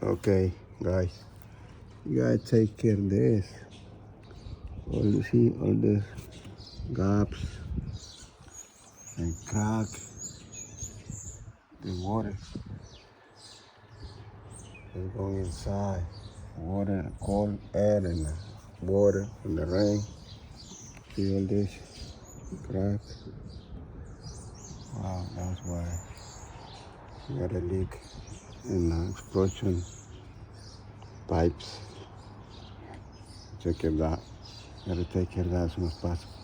Okay, guys, you gotta take care of this. All you see, all the gaps and crack, the water is going inside. Water, cold air, and water from the rain. See all this crack? Wow, that's why you got a leak in the explosion pipes. Check it out. Gotta take care of that as soon as possible.